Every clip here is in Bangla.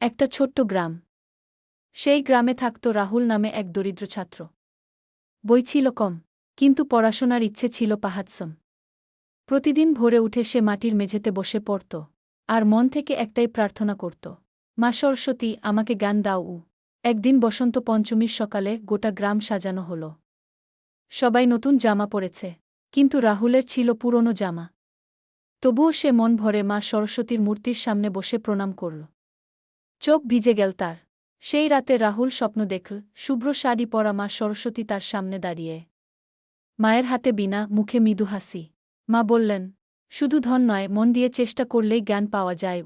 একটা ছোট্ট গ্রাম। সেই গ্রামে থাকত রাহুল নামে এক দরিদ্র ছাত্র। বই ছিল কম, কিন্তু পড়াশোনার ইচ্ছে ছিল পাহাড়সম। প্রতিদিন ভোরে উঠে সে মাটির মেঝেতে বসে পড়ত, আর মন থেকে একটাই প্রার্থনা করত, মা সরস্বতী, আমাকে জ্ঞান দাও। একদিন বসন্ত পঞ্চমীর সকালে গোটা গ্রাম সাজানো হল। সবাই নতুন জামা পরেছে, কিন্তু রাহুলের ছিল পুরনো জামা। তবুও সে মন ভরে মা সরস্বতীর মূর্তির সামনে বসে প্রণাম করল। চোখ ভিজে গেল তার। সেই রাতে রাহুল স্বপ্ন দেখল, শুভ্র শাড়ি পরা মা সরস্বতী তার সামনে দাঁড়িয়ে। মায়ের হাতে বীণা, মুখে মৃদু হাসি। মা বললেন, শুধু ধন নয়, মন দিয়ে চেষ্টা করলেই জ্ঞান পাওয়া যায়।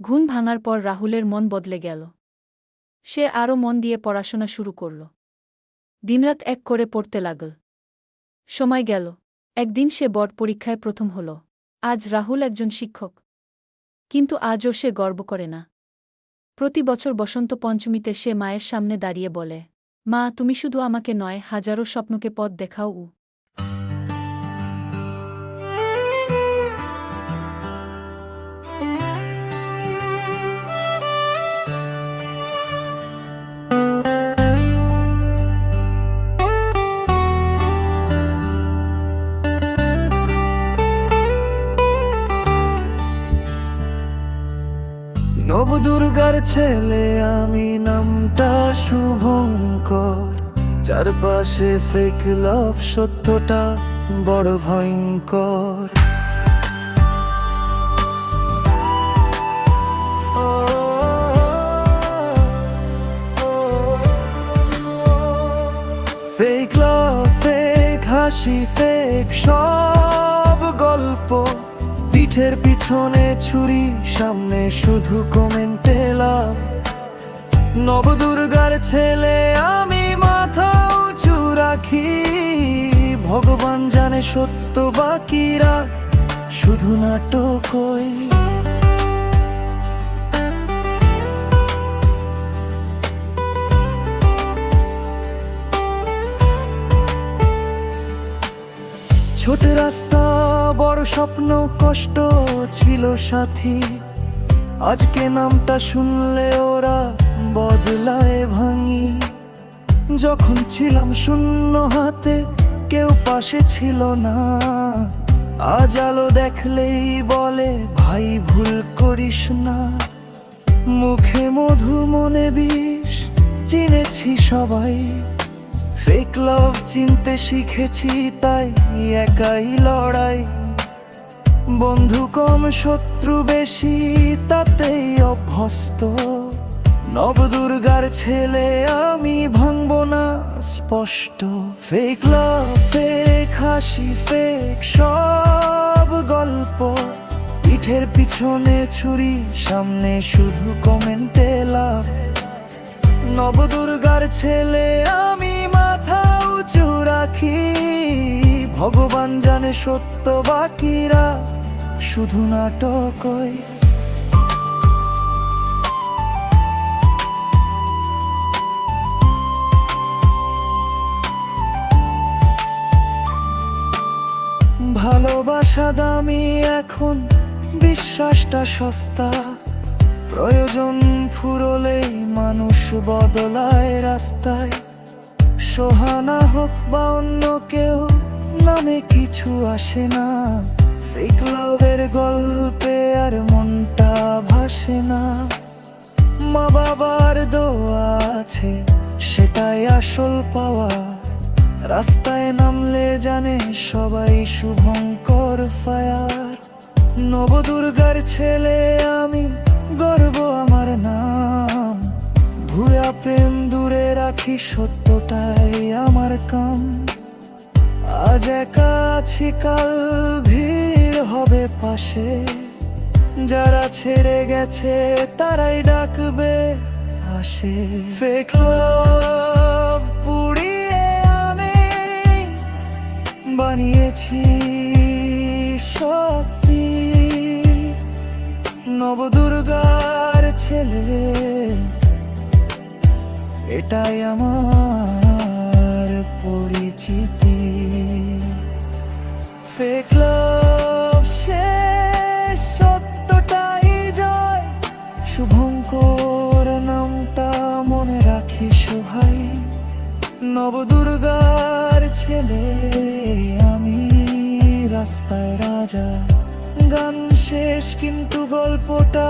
ঘুম ভাঙার পর রাহুলের মন বদলে গেল। সে আরও মন দিয়ে পড়াশোনা শুরু করল। দিনরাত এক করে পড়তে লাগল। সময় গেল। একদিন সে বোর্ড পরীক্ষায় প্রথম হল। আজ রাহুল একজন শিক্ষক। কিন্তু আজও সে গর্ব করে না। প্রতি বছর বসন্ত পঞ্চমীতে সে মায়ের সামনে দাঁড়িয়ে বলে, মা, তুমি শুধু আমাকে নয়, হাজারো স্বপ্নকে পথ দেখাও। নবদুর্গার ছেলে আমি, নামটা শুভঙ্কর। চারপাশে ফেক লাভ, সত্যটা বড় ভয়ঙ্কর। ফেক লাভ, ফেক হাসি, ফেক সব গল্প। পিঠের পিছনে ছুরি, সামনে শুধু কমেন্টে লাভ। নবদুর্গার ছেলে আমি, মাথা উঁচু রাখি। ভগবান জানে সত্য, বাকিরা শুধু নাটকই। ছোট রাস্তা, বড় স্বপ্ন, কষ্ট ছিল সাথী। আজকে নামটা শুনলে ওরা বদলায় ভাঙি। যখন ছিলাম শূন্য হাতে, কেউ পাশে ছিল না। আজ আলো দেখলেই বলে, ভাই ভুল করিস না। মুখে মধু, মনে বিষ, চিনেছি সবাই। ফেক লাভ চিনতে শিখেছি, তাই একাই লড়াই। বন্ধু কম, শত্রু বেশি, তাতেই অভ্যস্ত। নবদুর্গার ছেলে আমি, ভাঙব না স্পষ্ট। ফেক লাভ, ফেক হাসি, ফেক সব গল্প। পিঠের পিছনে ছুরি, সামনে শুধু কমেন্টে লাভ। নবদুর্গার ছেলে আমি, মাথা উঁচু রাখি। ভগবান জানে সত্য, বাকিরা শুধু নাটকই। ভালোবাসা দামি এখন, বিশ্বাসটা সস্তা। প্রয়োজন ফুরলেই মানুষ বদলায় রাস্তায়। সোহানা হোক বা অন্য কেউ, নামে কিছু আসে না। ফেক লাভের গল্পে আর মনটা ভাসে না। মা বাবার দোয়া আছে, সেটাই আসল পাওয়া। রাস্তায় নামলে জানে সবাই, শুভঙ্কর ফায়ার। নবদুর্গার ছেলে আমি, গর্ব আমার নাম। ভুয়া প্রেম দূরে রাখি, সত্যটাই আমার কাম। আজ একা আছি, কাল ভিড় হবে পাশে। যারা ছেড়ে গেছে তারাই ডাকবে আসে। ফেক লাভ পুড়িয়ে আমি বানিয়েছি শক্তি। নবদুর্গার ছেলে, এটাই আমার পরিচিতি। ফেক লাভ শেষ, সত্যটাই জয়। শুভঙ্কর ছেলে, আমি রাস্তায় রাজা। গান শেষ কিন্তু গল্পটা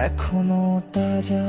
এখনো তাজা।